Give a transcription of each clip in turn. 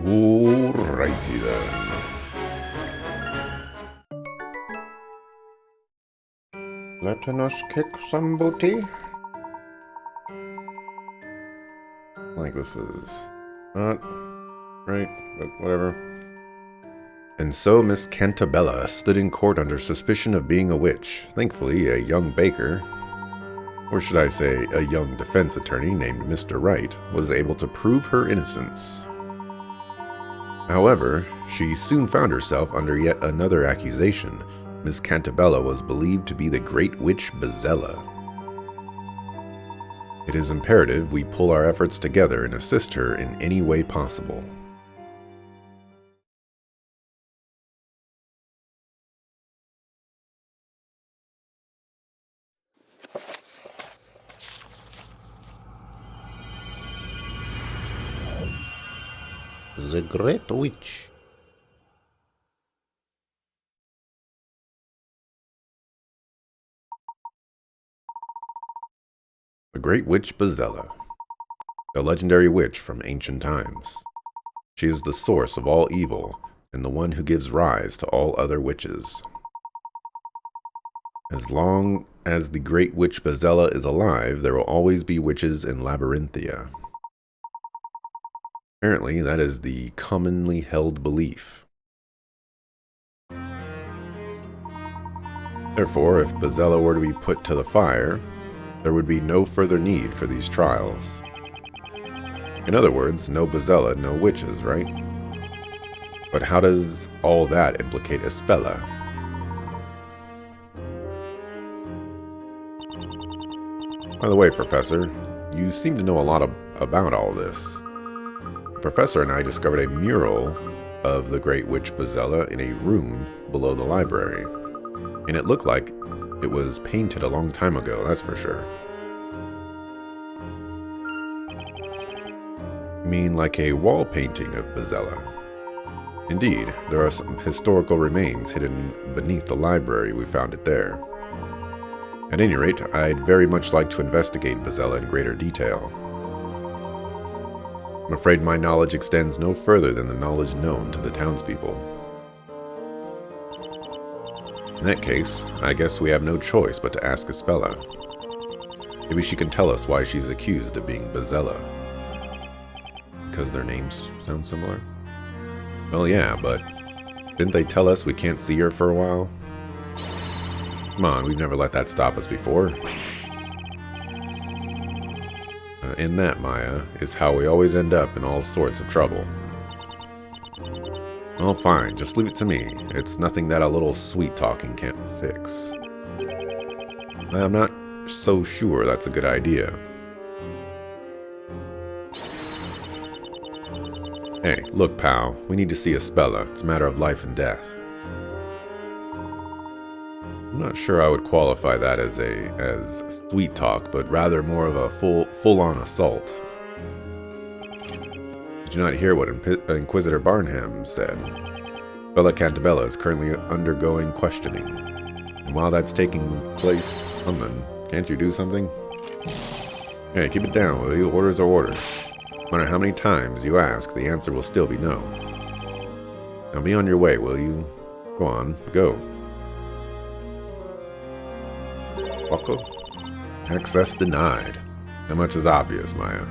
Alrighty then. Letting us kick some booty. Like this is not right, but whatever. And so Miss Cantabella stood in court under suspicion of being a witch. Thankfully, a young baker, or should I say a young defense attorney named Mr. Wright, was able to prove her innocence. However, she soon found herself under yet another accusation. Miss Cantabella was believed to be the great witch Bezella. It is imperative we pull our efforts together and assist her in any way possible. The Great Witch. The Great Witch Bezella, a legendary witch from ancient times. She is the source of all evil and the one who gives rise to all other witches. As long as the Great Witch Bezella is alive, there will always be witches in Labyrinthia. Apparently, that is the commonly held belief. Therefore, if Bezella were to be put to the fire, there would be no further need for these trials. In other words, no Bezella, no witches, right? But how does all that implicate Espella? By the way, Professor, you seem to know a lot about all this. The Professor and I discovered a mural of the Great Witch Bezella in a room below the library, and it looked like it was painted a long time ago, that's for sure. You mean like a wall painting of Bezella? Indeed, there are some historical remains hidden beneath the library. We found it there. At any rate, I'd very much like to investigate Bezella in greater detail. I'm afraid my knowledge extends no further than the knowledge known to the townspeople. In that case, I guess we have no choice but to ask Espella. Maybe she can tell us why she's accused of being Bezella. Because their names sound similar? Well, yeah, but didn't they tell us we can't see her for a while? Come on, we've never let that stop us before. In that, Maya, is how we always end up in all sorts of trouble. Well, fine, just leave it to me. It's nothing that a little sweet talking can't fix. I'm not so sure that's a good idea. Hey, look, pal, we need to see Espella. It's a matter of life and death. I'm not sure I would qualify that as sweet talk, but rather more of a full-on assault. Did you not hear what Inquisitor Barnham said? Bella Cantabella is currently undergoing questioning. And while that's taking place, can't you do something? Hey, keep it down, will you? Orders are orders. No matter how many times you ask, the answer will still be no. Now be on your way, will you? Go on, go. Buckle. Access denied. That much is obvious, Maya.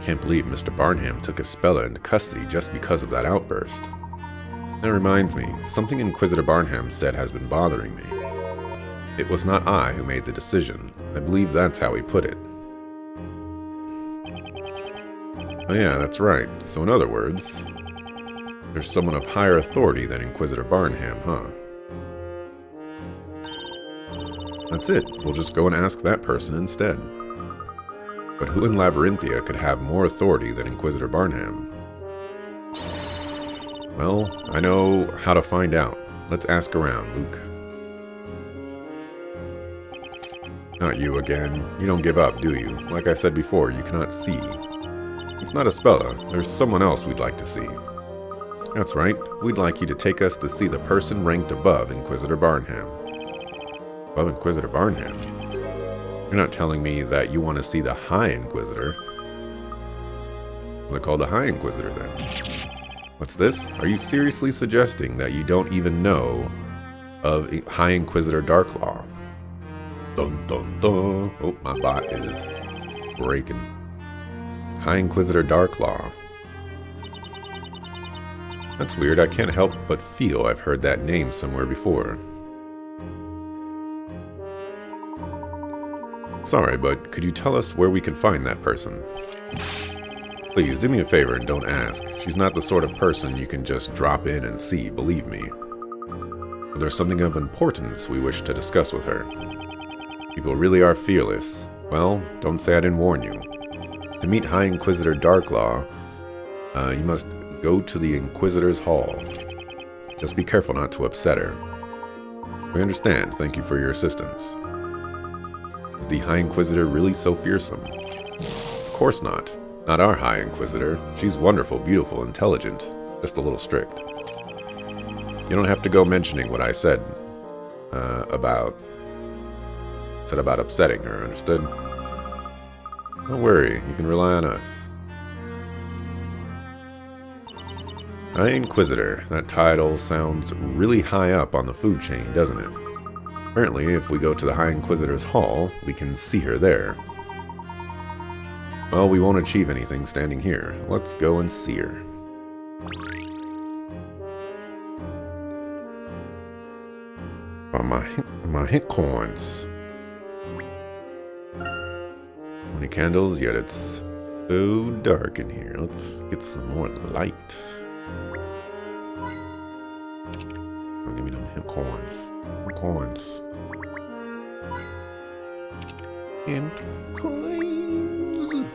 Can't believe Mr. Barnham took Espella into custody just because of that outburst. That reminds me, something Inquisitor Barnham said has been bothering me. It was not I who made the decision. I believe that's how he put it. Oh yeah, that's right. So in other words, there's someone of higher authority than Inquisitor Barnham, huh? That's it. We'll just go and ask that person instead. But who in Labyrinthia could have more authority than Inquisitor Barnham? Well, I know how to find out. Let's ask around, Luke. Not you again. You don't give up, do you? Like I said before, you cannot see. It's not Espella. There's someone else we'd like to see. That's right. We'd like you to take us to see the person ranked above Inquisitor Barnham. Above Inquisitor Barnham? You're not telling me that you want to see the High Inquisitor? They're called the High Inquisitor then. What's this? Are you seriously suggesting that you don't even know of High Inquisitor Darklaw? Dun dun dun. Oh, my bot is breaking. High Inquisitor Darklaw. That's weird. I can't help but feel I've heard that name somewhere before. Sorry, but could you tell us where we can find that person? Please, do me a favor and don't ask. She's not the sort of person you can just drop in and see, believe me. But there's something of importance we wish to discuss with her. People really are fearless. Well, don't say I didn't warn you. To meet High Inquisitor Darklaw, you must go to the Inquisitor's Hall. Just be careful not to upset her. We understand. Thank you for your assistance. Is the High Inquisitor really so fearsome? Of course not. Not our High Inquisitor. She's wonderful, beautiful, intelligent. Just a little strict. You don't have to go mentioning what I said about upsetting her, understood? Don't worry, you can rely on us. High Inquisitor. That title sounds really high up on the food chain, doesn't it? Apparently, if we go to the High Inquisitor's Hall, we can see her there. Well, we won't achieve anything standing here. Let's go and see her. Oh, my hit coins. 20 candles, yet it's so dark in here. Let's get some more light. Oh, give me them hit coins. Coins. And coins.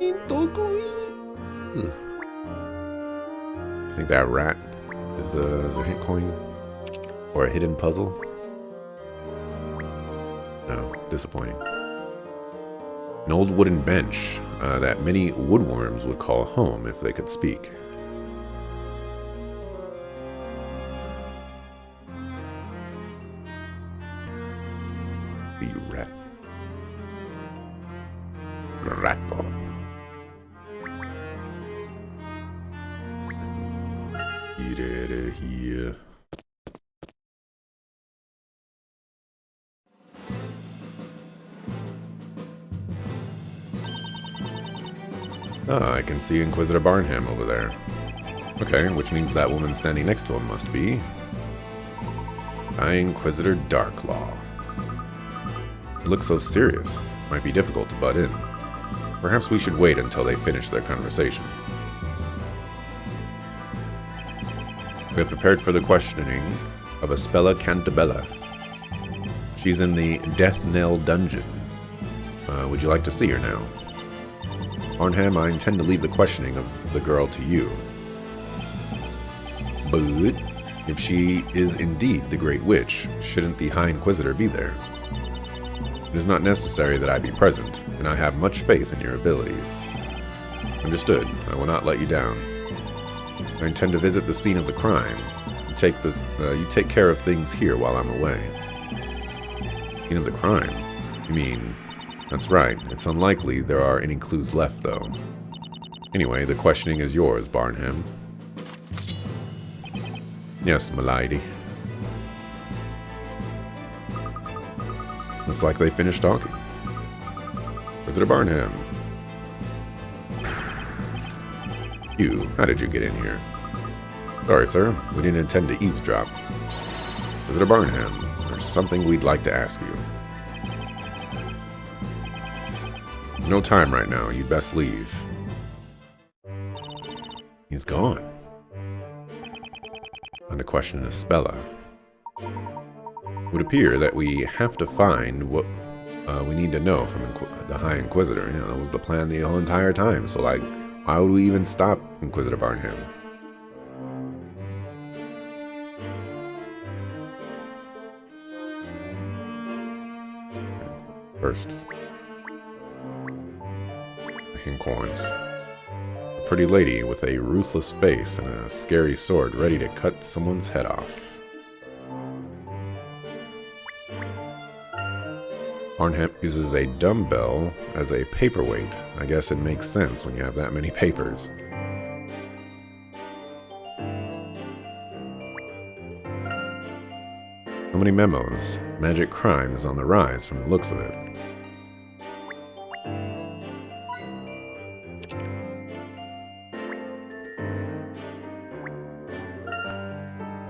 And coins. I think that rat is a hit coin or a hidden puzzle. No, disappointing. An old wooden bench that many woodworms would call home if they could speak. Rattle. Get out of here. Ah, I can see Inquisitor Barnham over there. Okay, which means that woman standing next to him must be High Inquisitor Darklaw. It looks so serious. Might be difficult to butt in. Perhaps we should wait until they finish their conversation. We have prepared for the questioning of Aspella Cantabella. She's in the Death Knell dungeon. Would you like to see her now? Barnham, I intend to leave the questioning of the girl to you. But if she is indeed the Great Witch, shouldn't the High Inquisitor be there? It is not necessary that I be present, and I have much faith in your abilities. Understood. I will not let you down. I intend to visit the scene of the crime. You take care of things here while I'm away. Scene of the crime? You mean... That's right. It's unlikely there are any clues left, though. Anyway, the questioning is yours, Barnham. Yes, m'lady. Looks like they finished talking. Visitor Barnham. You, how did you get in here? Sorry, sir. We didn't intend to eavesdrop. Visitor Barnham, there's something we'd like to ask you. No time right now. You'd best leave. He's gone. On to question Aspella. It would appear that we have to find what we need to know from the High Inquisitor. Yeah, that was the plan the whole entire time. So, like, why would we even stop Inquisitor Barnham? First. Coins. A pretty lady with a ruthless face and a scary sword ready to cut someone's head off. Barnham uses a dumbbell as a paperweight. I guess it makes sense when you have that many papers. So many memos. Magic crime is on the rise from the looks of it.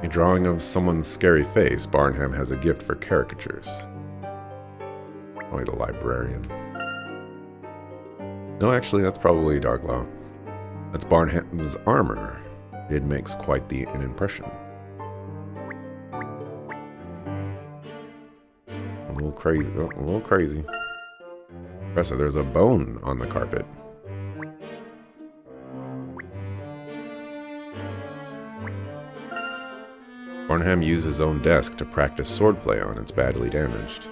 A drawing of someone's scary face. Barnham has a gift for caricatures. Probably the librarian. No, actually, that's probably Darklaw. That's Barnham's armor. It makes quite an impression. A little crazy. Oh, a little crazy. Professor, there's a bone on the carpet. Barnham used his own desk to practice swordplay on. It's badly damaged.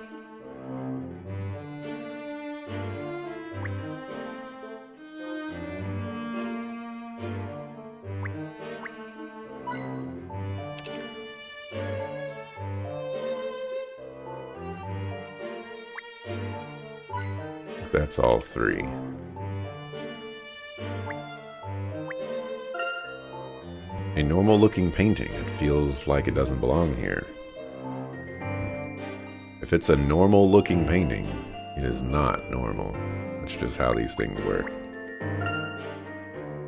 That's all three. A normal-looking painting. It feels like it doesn't belong here. If it's a normal-looking painting, it is not normal. That's just how these things work.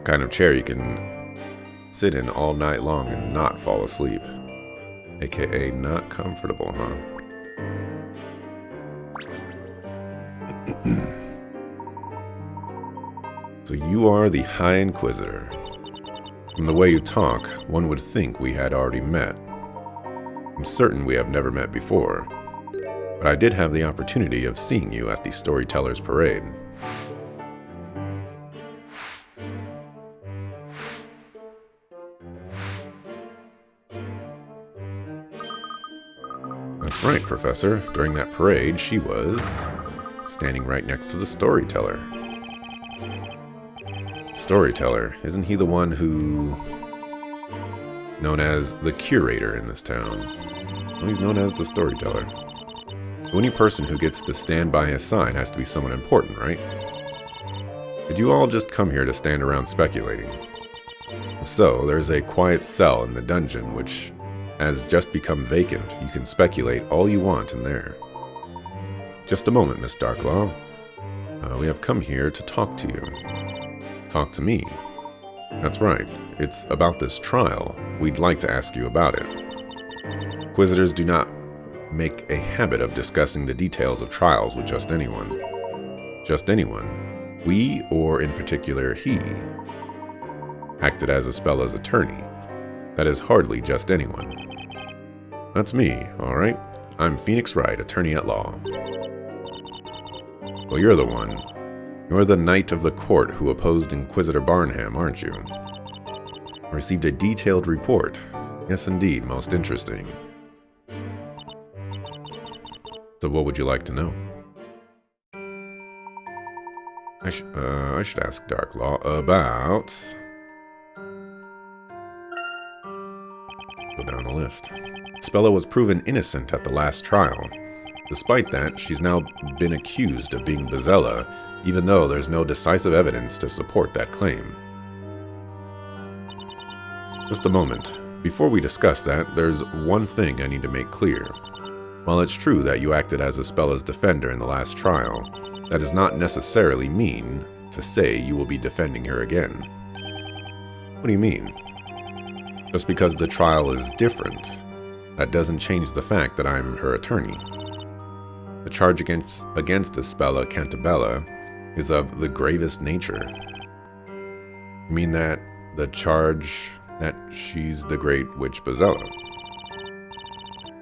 Kind of chair you can sit in all night long and not fall asleep. AKA not comfortable, huh? So you are the High Inquisitor. From the way you talk, one would think we had already met. I'm certain we have never met before, but I did have the opportunity of seeing you at the Storytellers Parade. That's right, Professor. During that parade, she was standing right next to the Storyteller. Storyteller, isn't he the one who known as the curator in this town? Well, he's known as the Storyteller. The only person who gets to stand by his side has to be someone important, right? Did you all just come here to stand around speculating? If so, there's a quiet cell in the dungeon which has just become vacant. You can speculate all you want in there. Just a moment, Miss Darklaw. We have come here to talk to you. Talk to me. That's right. It's about this trial. We'd like to ask you about it. Inquisitors do not make a habit of discussing the details of trials with just anyone. Just anyone. We, or in particular he, acted as Aspella's attorney. That is hardly just anyone. That's me, alright? I'm Phoenix Wright, attorney at law. Well, you're the one. You're the knight of the court who opposed Inquisitor Barnham, aren't you? I received a detailed report. Yes, indeed, most interesting. So what would you like to know? I should ask Darklaw about... Go down the list. Spella was proven innocent at the last trial. Despite that, she's now been accused of being Bezella, even though there's no decisive evidence to support that claim. Just a moment. Before we discuss that, there's one thing I need to make clear. While it's true that you acted as Aspella's defender in the last trial, that does not necessarily mean to say you will be defending her again. What do you mean? Just because the trial is different, that doesn't change the fact that I'm her attorney. The charge against Aspella Cantabella is of the gravest nature. You mean that the charge that she's the great witch Bezella?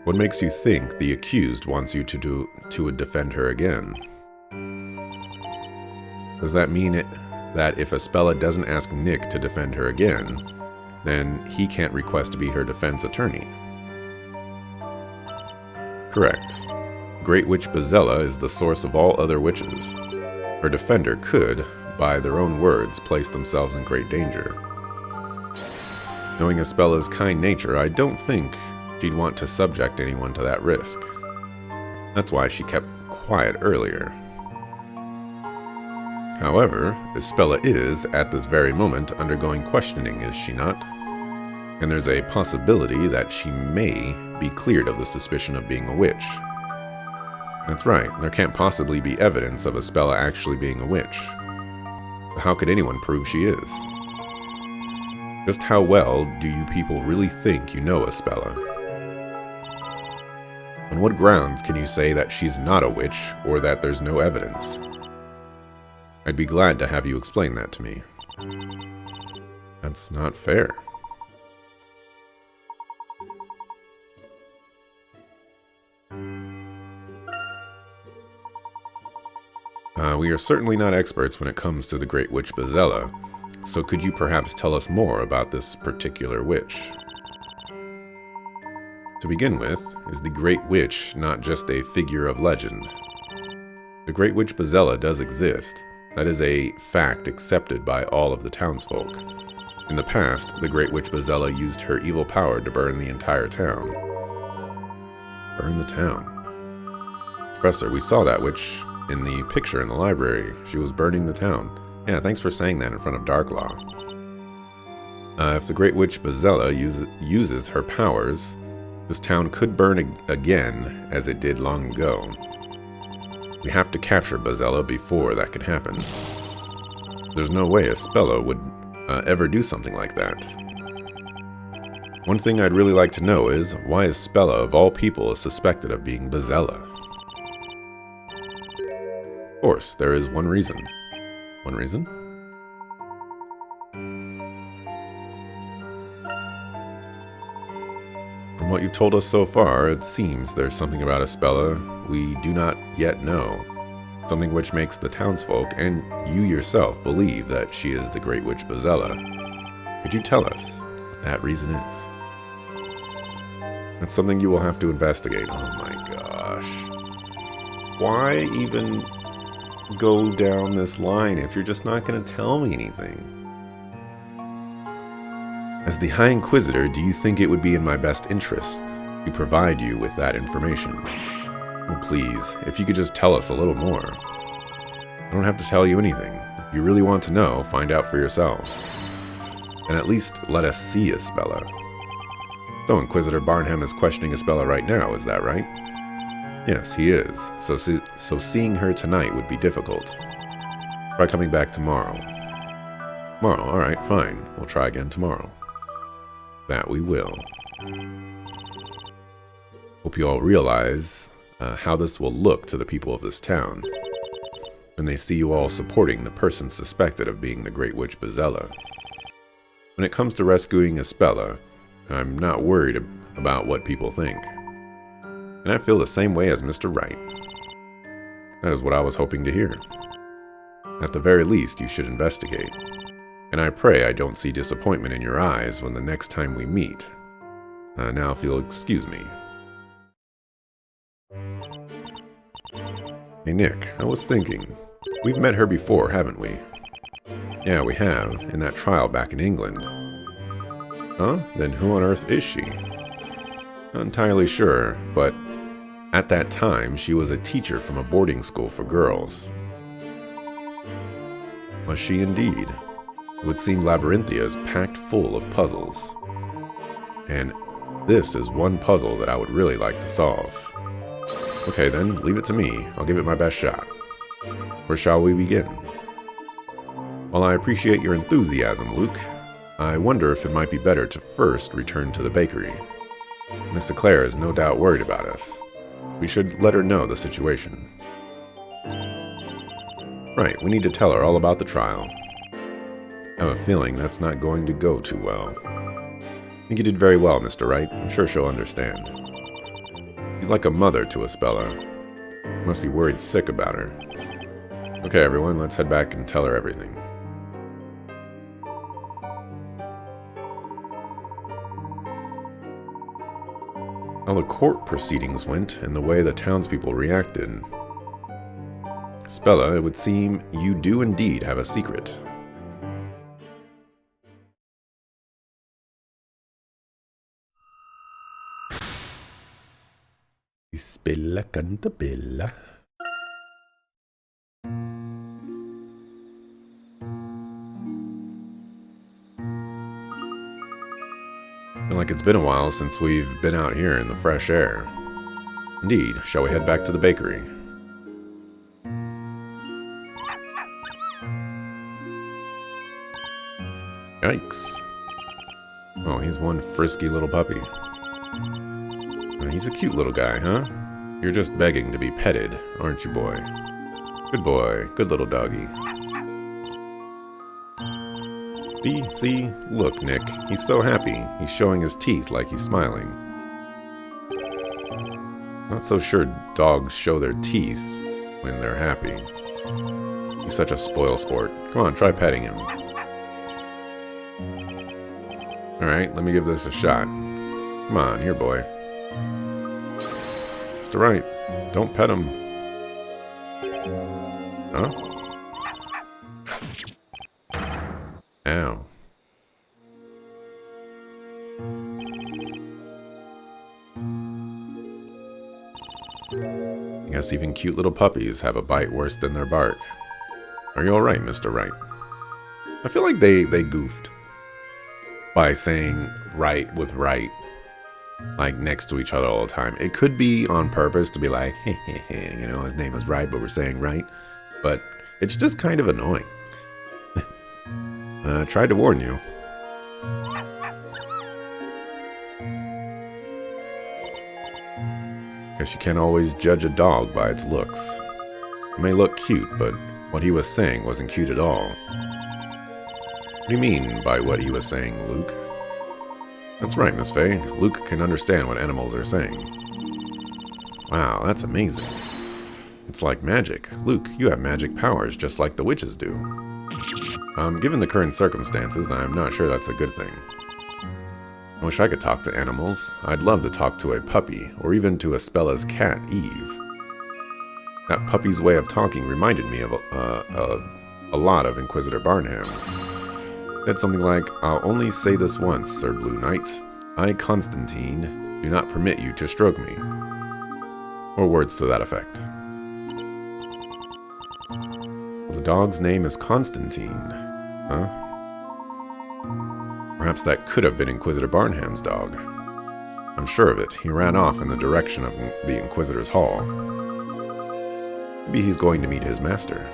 What makes you think the accused wants you to defend her again? Does that mean that if Aspella doesn't ask Nick to defend her again, then he can't request to be her defense attorney? Correct. Great Witch Bezella is the source of all other witches. Her defender could, by their own words, place themselves in great danger. Knowing Aspella's kind nature, I don't think she'd want to subject anyone to that risk. That's why she kept quiet earlier. However, Espella is, at this very moment, undergoing questioning, is she not? And there's a possibility that she may be cleared of the suspicion of being a witch. That's right, there can't possibly be evidence of Espella actually being a witch. How could anyone prove she is? Just how well do you people really think you know Espella? On what grounds can you say that she's not a witch, or that there's no evidence? I'd be glad to have you explain that to me. That's not fair. We are certainly not experts when it comes to the Great Witch Bazella, so could you perhaps tell us more about this particular witch? To begin with, is the Great Witch not just a figure of legend? The Great Witch Bazella does exist. That is a fact accepted by all of the townsfolk. In the past, the Great Witch Bazella used her evil power to burn the entire town. Burn the town? Professor, we saw that witch in the picture in the library. She was burning the town. Yeah, thanks for saying that in front of Darklaw. If the Great Witch Bazella uses her powers, this town could burn again, as it did long ago. We have to capture Bazella before that can happen. There's no way Espella would ever do something like that. One thing I'd really like to know is, why is Espella, of all people, suspected of being Bazella? Of course, there is one reason. One reason? From what you've told us so far, it seems there's something about Espella we do not yet know. Something which makes the townsfolk and you yourself believe that she is the Great Witch Bazella. Could you tell us what that reason is? That's something you will have to investigate. Oh my gosh. Why even go down this line if you're just not going to tell me anything? As the High Inquisitor, do you think it would be in my best interest to provide you with that information? Oh, please, if you could just tell us a little more. I don't have to tell you anything. If you really want to know, find out for yourselves. And at least let us see Espella. So Inquisitor Barnham is questioning Espella right now, is that right? Yes, he is. So seeing her tonight would be difficult. Try coming back tomorrow. Tomorrow, alright, fine. We'll try again tomorrow. That we will. Hope you all realize how this will look to the people of this town when they see you all supporting the person suspected of being the Great Witch Bazella. When it comes to rescuing Espella, I'm not worried about what people think. And I feel the same way as Mr. Wright. That is what I was hoping to hear. At the very least, you should investigate. And I pray I don't see disappointment in your eyes when the next time we meet. Now if you'll excuse me. Hey Nick, I was thinking, we've met her before, haven't we? Yeah, we have, in that trial back in England. Huh? Then who on earth is she? Not entirely sure, but at that time she was a teacher from a boarding school for girls. Was she indeed? It would seem Labyrinthia is packed full of puzzles. And this is one puzzle that I would really like to solve. Okay then, leave it to me. I'll give it my best shot. Where shall we begin? While I appreciate your enthusiasm, Luke, I wonder if it might be better to first return to the bakery. Miss Claire is no doubt worried about us. We should let her know the situation. Right, we need to tell her all about the trial. I have a feeling that's not going to go too well. I think you did very well, Mr. Wright. I'm sure she'll understand. She's like a mother to Espella. Must be worried sick about her. Okay, everyone, let's head back and tell her everything. How the court proceedings went and the way the townspeople reacted. Espella, it would seem you do indeed have a secret. Spella canta bella. Feel like it's been a while since we've been out here in the fresh air. Indeed, shall we head back to the bakery? Yikes. Oh, he's one frisky little puppy. He's a cute little guy, huh? You're just begging to be petted, aren't you, boy? Good boy. Good little doggy. See? Look, Nick. He's so happy. He's showing his teeth like he's smiling. Not so sure dogs show their teeth when they're happy. He's such a spoil sport. Come on, try petting him. Alright, let me give this a shot. Come on, here, boy. Mr. Wright, don't pet him. Huh? Ow. I guess even cute little puppies have a bite worse than their bark. Are you alright, Mr. Wright? I feel like they goofed by saying right with right, like next to each other all the time. It could be on purpose to be like, hey, you know, his name is Wright, but we're saying right. But it's just kind of annoying. Tried to warn you. Guess you can't always judge a dog by its looks. It may look cute, but what he was saying wasn't cute at all. What do you mean by what he was saying, Luke? That's right, Miss Faye. Luke can understand what animals are saying. Wow, that's amazing. It's like magic. Luke, you have magic powers just like the witches do. Given the current circumstances, I'm not sure that's a good thing. I wish I could talk to animals. I'd love to talk to a puppy, or even to Espella's cat, Eve. That puppy's way of talking reminded me of a lot of Inquisitor Barnham. It's something like, I'll only say this once, Sir Blue Knight. I, Constantine, do not permit you to stroke me. Or words to that effect. The dog's name is Constantine. Huh? Perhaps that could have been Inquisitor Barnham's dog. I'm sure of it. He ran off in the direction of the Inquisitor's hall. Maybe he's going to meet his master.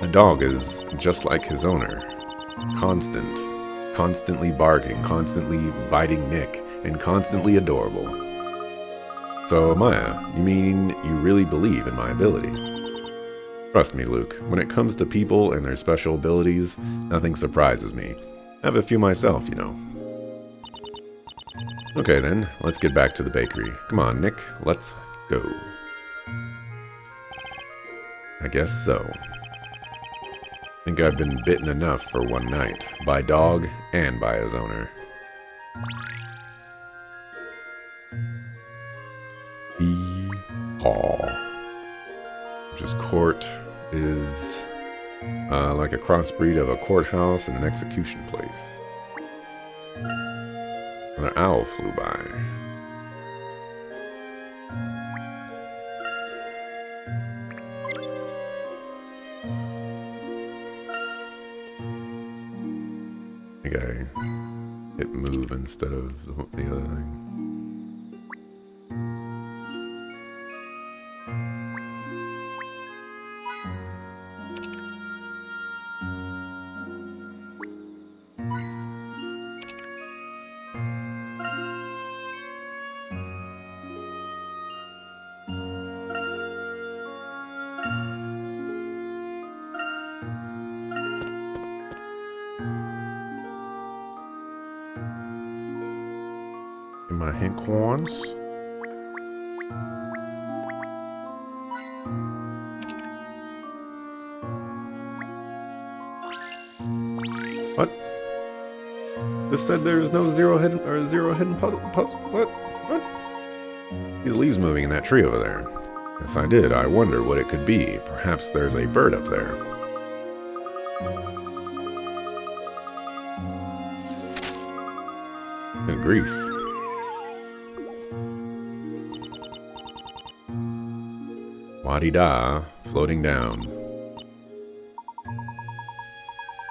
A dog is just like his owner. Constantly barking, constantly biting Nick, and constantly adorable. So, Maya, you mean you really believe in my ability? Trust me, Luke, when it comes to people and their special abilities, nothing surprises me. I have a few myself, you know. Okay then, let's get back to the bakery. Come on, Nick, let's go. I guess so. I think I've been bitten enough for one night, by dog and by his owner. Hall. Which court is like a crossbreed of a courthouse and an execution place. An owl flew by. I think I hit move instead of the other thing. My hinkhorns. What? This said there's no zero hidden puzzle. What? See the leaves moving in that tree over there. Yes, I did. I wonder what it could be. Perhaps there's a bird up there. Good grief. Wadi-da, floating down.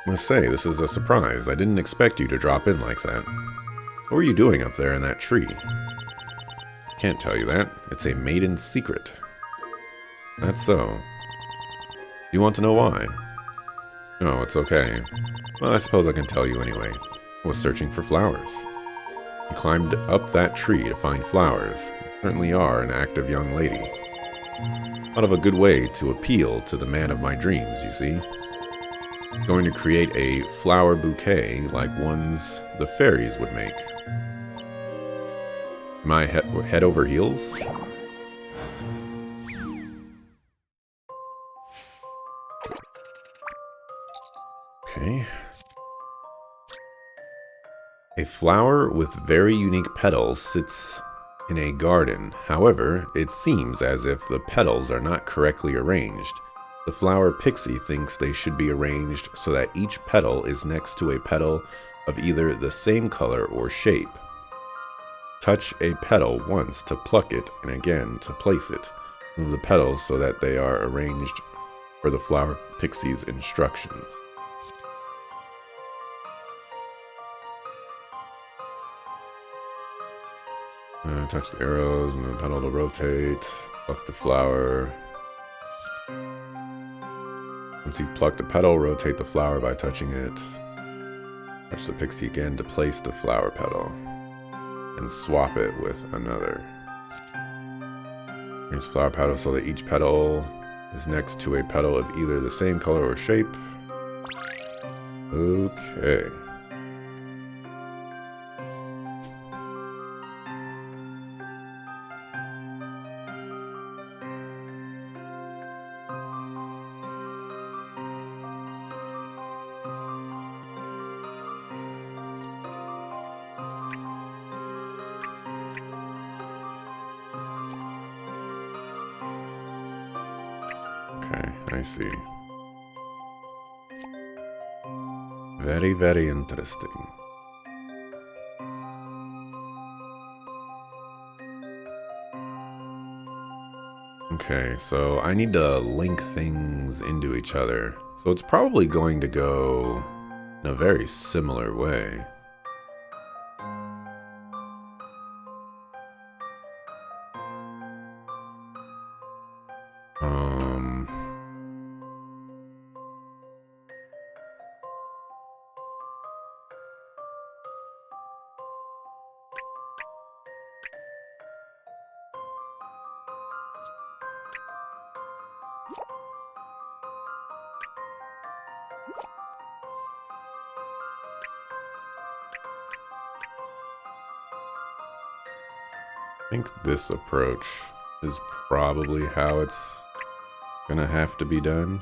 I must say, this is a surprise. I didn't expect you to drop in like that. What were you doing up there in that tree? Can't tell you that. It's a maiden secret. That's so. You want to know why? No, it's okay. Well, I suppose I can tell you anyway. I was searching for flowers. You climbed up that tree to find flowers. You certainly are an active young lady. Thought of a good way to appeal to the man of my dreams, you see. Going to create a flower bouquet like ones the fairies would make. Am I head over heels? Okay. A flower with very unique petals sits in a garden. However, it seems as if the petals are not correctly arranged. The flower pixie thinks they should be arranged so that each petal is next to a petal of either the same color or shape. Touch a petal once to pluck it and again to place it. Move the petals so that they are arranged for the flower pixie's instructions. Touch the arrows and the petal to rotate. Pluck the flower. Once you've plucked the petal, rotate the flower by touching it. Touch the pixie again to place the flower petal. And swap it with another. Arrange the flower petal so that each petal is next to a petal of either the same color or shape. Okay. Okay, I see. Very, very interesting. Okay, so I need to link things into each other. So it's probably going to go in a very similar way. I think this approach is probably how it's gonna have to be done.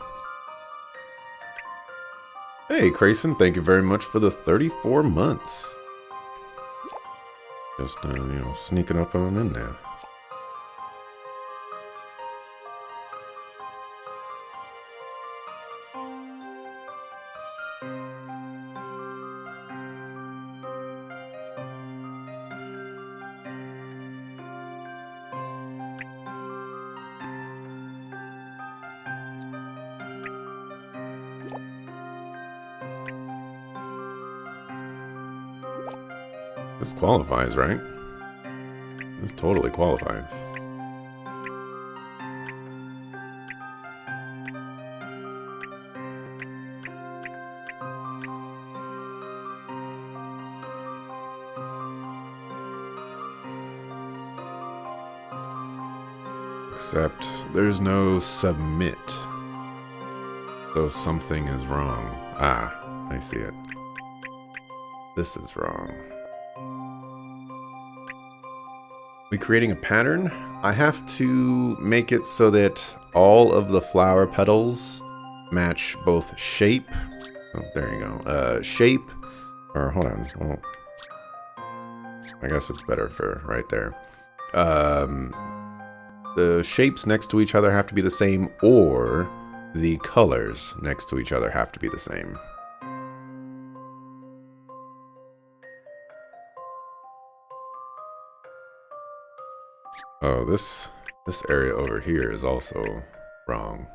Hey, Crayson, thank you very much for the 34 months. Just, sneaking up on in there. This qualifies, right? This totally qualifies. Except there's no submit. So something is wrong. Ah, I see it. This is wrong. We creating a pattern? I have to make it so that all of the flower petals match both shape. Oh, there you go. Shape, or hold on. Oh, I guess it's better for right there. The shapes next to each other have to be the same, or the colors next to each other have to be the same. Oh, this area over here is also wrong.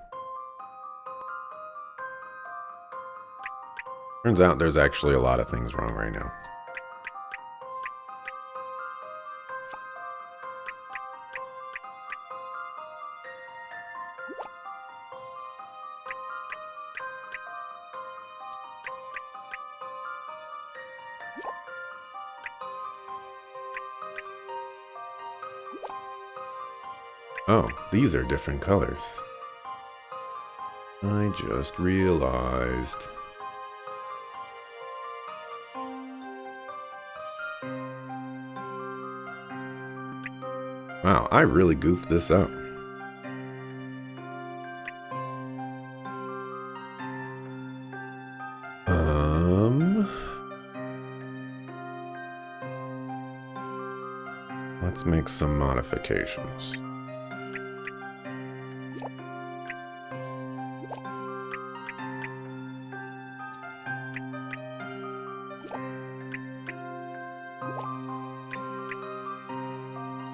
Turns out there's actually a lot of things wrong right now. Oh, these are different colors. I just realized. Wow, I really goofed this up. Let's make some modifications.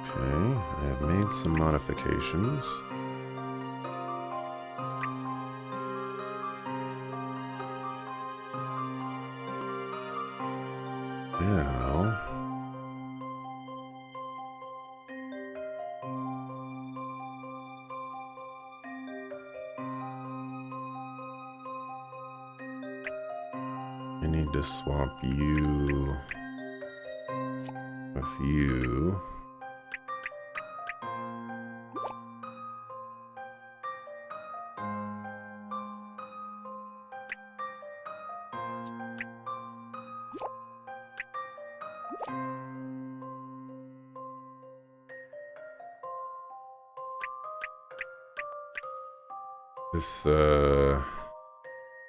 Okay, I have made some modifications. Now, I need to swap you with you.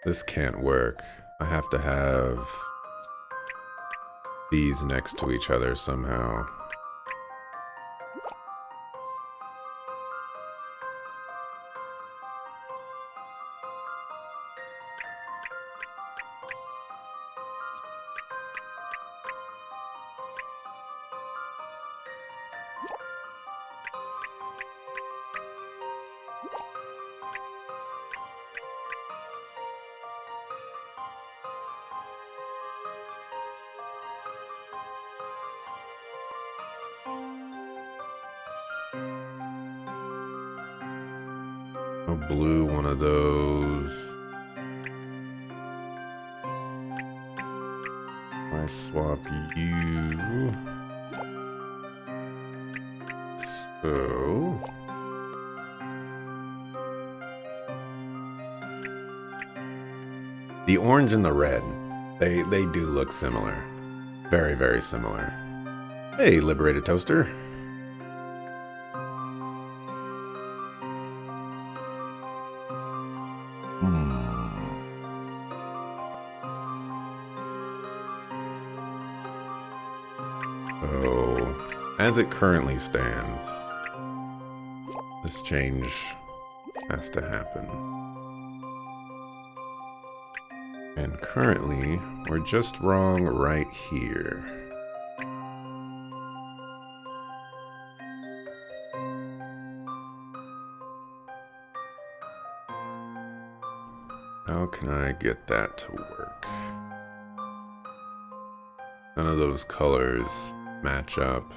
This can't work. I have to have these next to each other somehow. I'll blue one of those. I swap you. So the orange and the red, they do look similar. Very, very similar. Hey, Liberated Toaster. As it currently stands, this change has to happen. And currently, we're just wrong right here. How can I get that to work? None of those colors match up.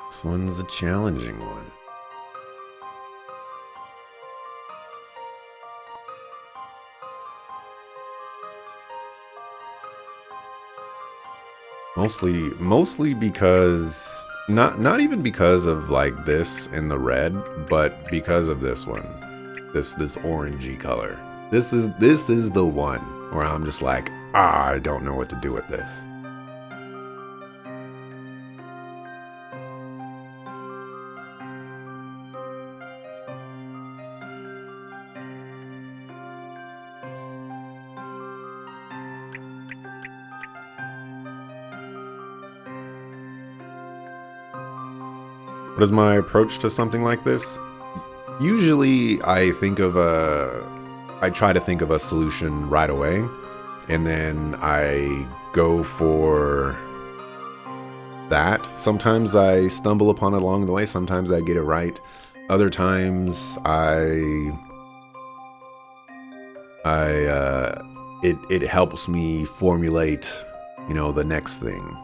This one's a challenging one. Mostly because not even because of like this in the red, but because of this one. This orangey color. This is the one where I'm just like, I don't know what to do with this. What is my approach to something like this? Usually I try to think of a solution right away, And then I go for that. Sometimes I stumble upon it along the way. Sometimes I get it right. Other times it helps me formulate, the next thing,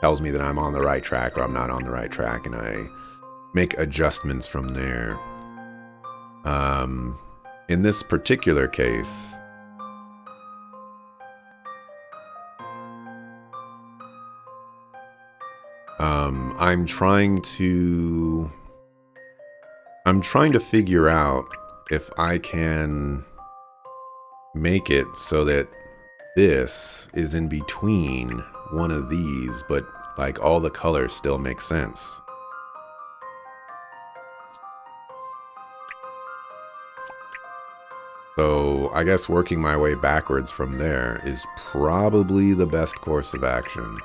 tells me that I'm on the right track or I'm not on the right track, and I make adjustments from there. In this particular case, I'm trying to figure out if I can make it so that this is in between one of these, but like all the colors still make sense. So I guess working my way backwards from there is probably the best course of action.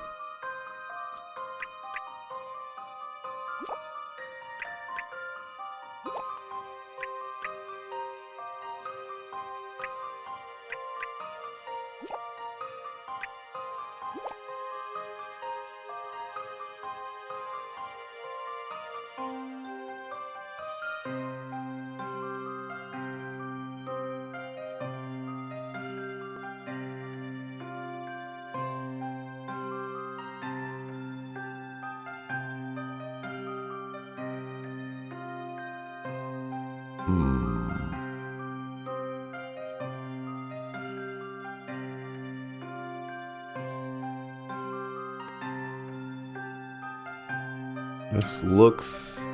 This looks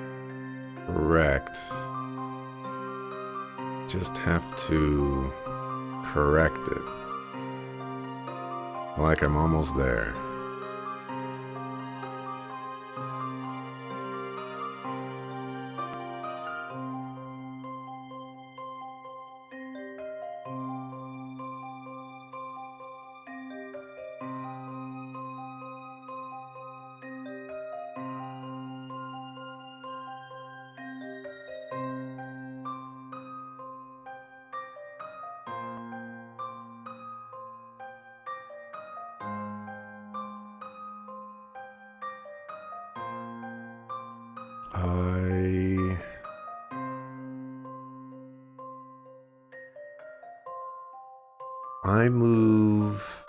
correct. Just have to correct it. Like I'm almost there. I move.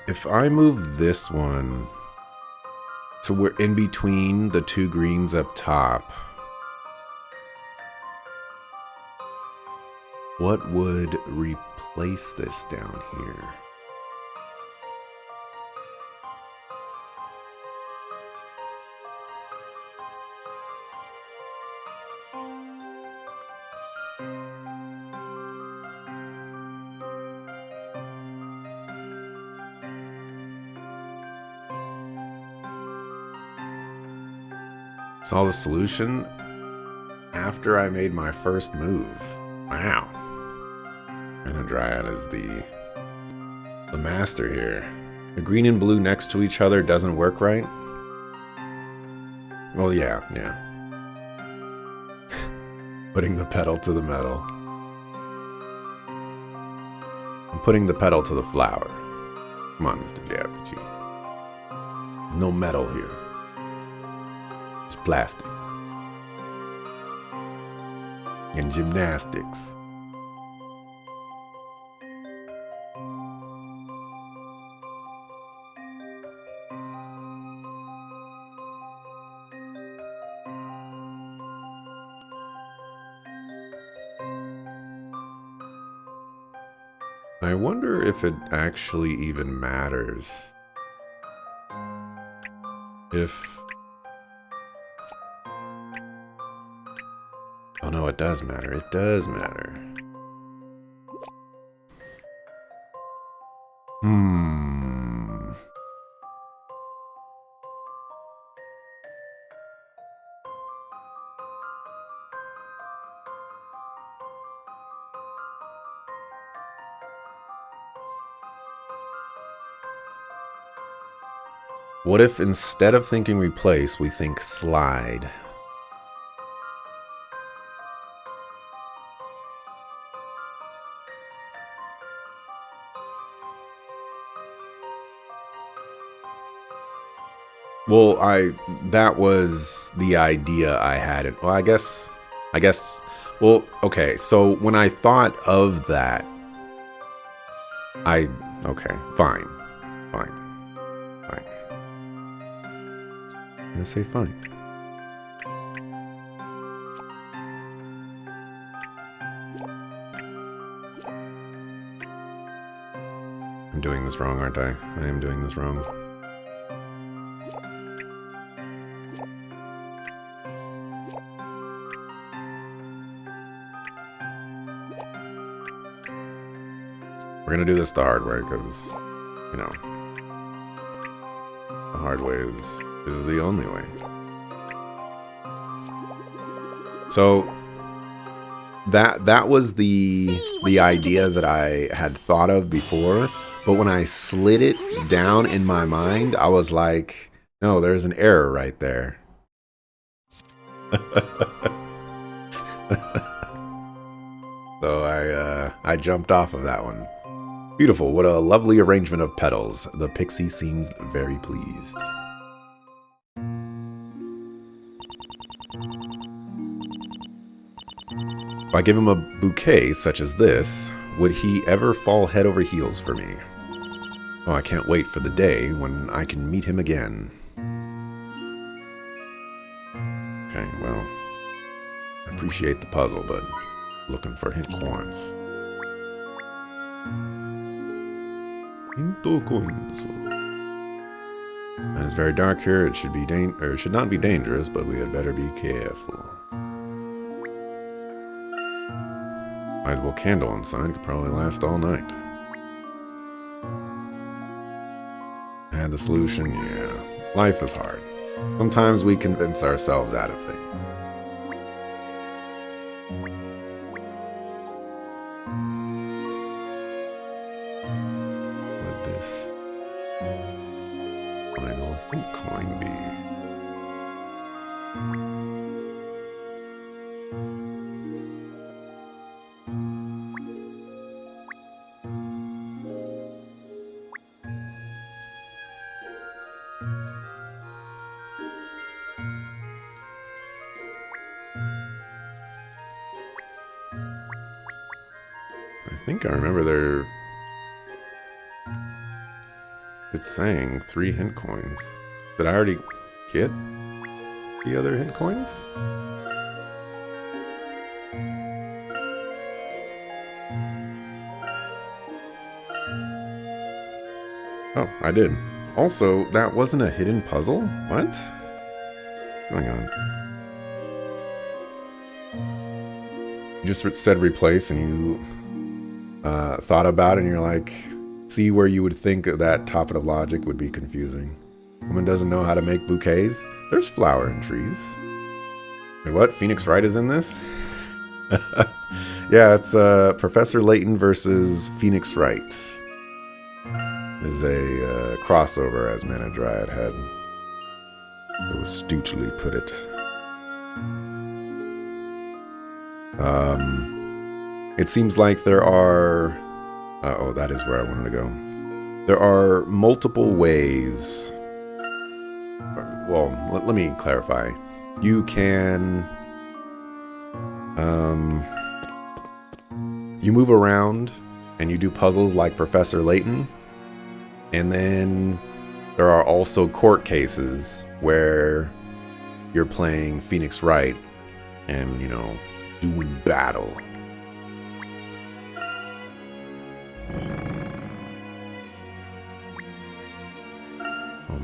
If I move this one, so we're in between the two greens up top, what would replace this down here? Saw the solution after I made my first move. Wow. Dryad is the master here. The green and blue next to each other doesn't work right. Well, yeah. Putting the pedal to the metal. I'm putting the pedal to the flower. Come on, Mr. JRPG. No metal here. It's plastic. And gymnastics. I wonder if it actually even matters. Oh no, it does matter. It does matter. What if instead of thinking replace, we think slide? Well, that was the idea I had. Well, I guess, well, okay, so when I thought of that, okay, fine. I'm gonna say fine. I'm doing this wrong, aren't I? I am doing this wrong. We're gonna do this the hard way, because, you know, the hard way is the only way. So that was the idea that I had thought of before, but when I slid it down in my mind, I was like, no, there's an error right there. So I jumped off of that one. Beautiful, what a lovely arrangement of petals. The pixie seems very pleased. If I give him a bouquet such as this, would he ever fall head over heels for me? Oh, I can't wait for the day when I can meet him again. Okay, well, I appreciate the puzzle, but looking for hint coins. Hint coins. And it's very dark here. It should be it should not be dangerous, but we had better be careful. Sizable candle inside could probably last all night. And the solution, yeah. Life is hard. Sometimes we convince ourselves out of things. Would this final hint coin be? I think I remember it's saying 3 hint coins. Did I already get the other hint coins? Oh, I did. Also, that wasn't a hidden puzzle? What? What's going on? You just said replace and you thought about it and you're like, see where you would think that top of logic would be confusing. Woman doesn't know how to make bouquets. There's flower in trees. And what? Phoenix Wright is in this? Yeah, it's Professor Layton versus Phoenix Wright. Is a crossover, as Mana Dryad had so astutely put it. It seems like there are... oh, that is where I wanted to go. There are multiple ways... Well, let me clarify. You can... you move around and you do puzzles like Professor Layton. And then there are also court cases where you're playing Phoenix Wright and, you know, doing battle.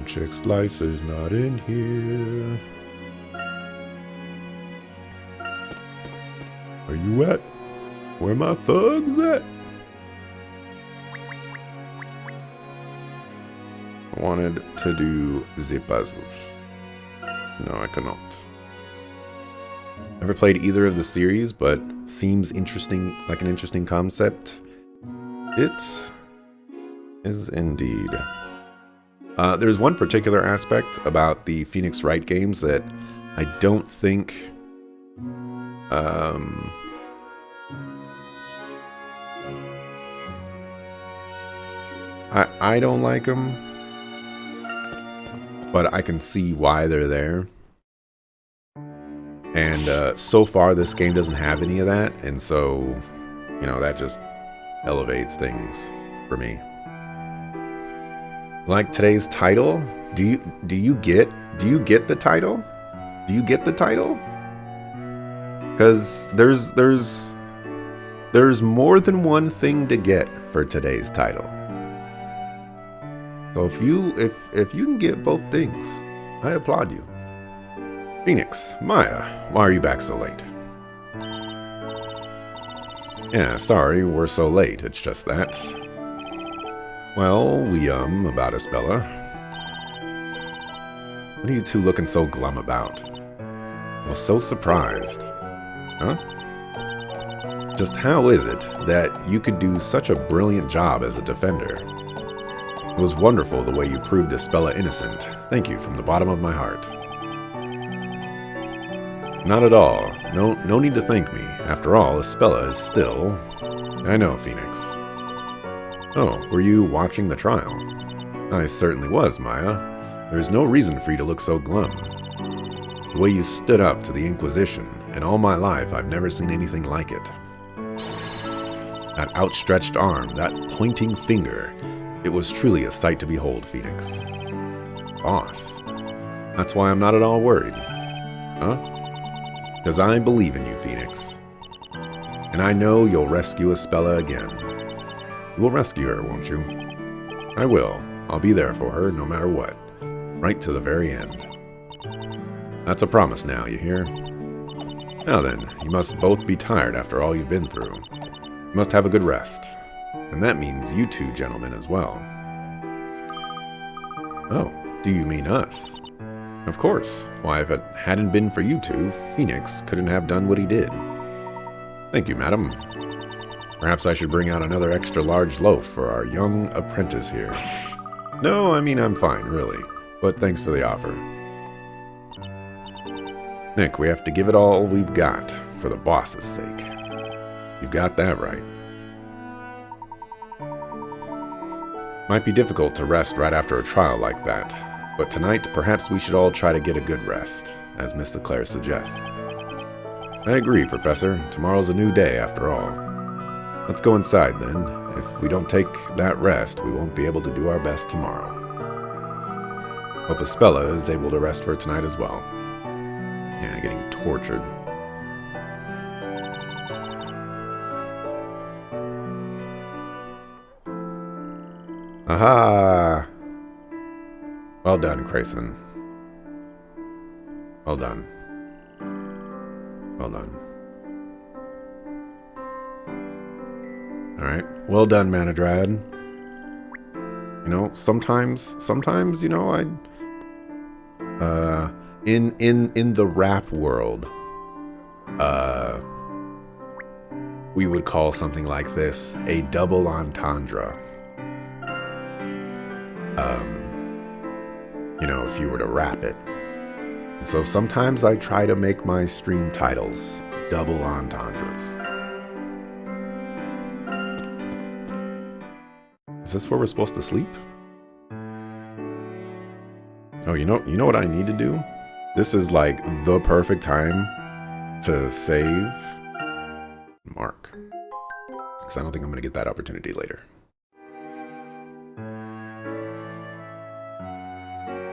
Check Slicer's not in here. Where you at? Where my thugs at? I wanted to do the puzzles. No, I cannot. Never played either of the series, but seems interesting, like an interesting concept. It is indeed. There's one particular aspect about the Phoenix Wright games that I don't think... I don't like them, but I can see why they're there. And so far, this game doesn't have any of that, and so, you know, that just elevates things for me. Like today's title, do you get the title? Do you get the title? Because there's more than one thing to get for today's title. So if you can get both things, I applaud you. Phoenix, Maya, why are you back so late? Yeah, sorry, we're so late, it's just that. Well, about Isabella. What are you two looking so glum about? Well, so surprised. Huh? Just how is it that you could do such a brilliant job as a defender? It was wonderful the way you proved Isabella innocent. Thank you from the bottom of my heart. Not at all. No need to thank me. After all, Isabella is still... I know, Phoenix. Oh, were you watching the trial? I certainly was, Maya. There's no reason for you to look so glum. The way you stood up to the Inquisition, and all my life I've never seen anything like it. That outstretched arm, that pointing finger, it was truly a sight to behold, Phoenix. Boss. That's why I'm not at all worried. Huh? Because I believe in you, Phoenix. And I know you'll rescue Isabella again. You will rescue her, won't you? I will. I'll be there for her, no matter what. Right to the very end. That's a promise now, you hear? Now then, you must both be tired after all you've been through. You must have a good rest. And that means you two gentlemen as well. Oh, do you mean us? Of course. Why, if it hadn't been for you two, Phoenix couldn't have done what he did. Thank you, madam. Perhaps I should bring out another extra large loaf for our young apprentice here. No, I mean, I'm fine, really. But thanks for the offer. Nick, we have to give it all we've got for the boss's sake. You've got that right. Might be difficult to rest right after a trial like that. But tonight, perhaps we should all try to get a good rest, as Miss LeClaire suggests. I agree, Professor. Tomorrow's a new day, after all. Let's go inside, then. If we don't take that rest, we won't be able to do our best tomorrow. Hope Isabella is able to rest for tonight as well. Yeah, getting tortured. Aha! Well done, Grayson. Well done. Well done. Alright. Well done, Manadryad. You know, sometimes, you know, in the rap world, we would call something like this a double entendre. You know, if you were to rap it. And so sometimes I try to make my stream titles double entendres. Is this where we're supposed to sleep? Oh, you know what I need to do? This is like the perfect time to save Mark. Because I don't think I'm going to get that opportunity later.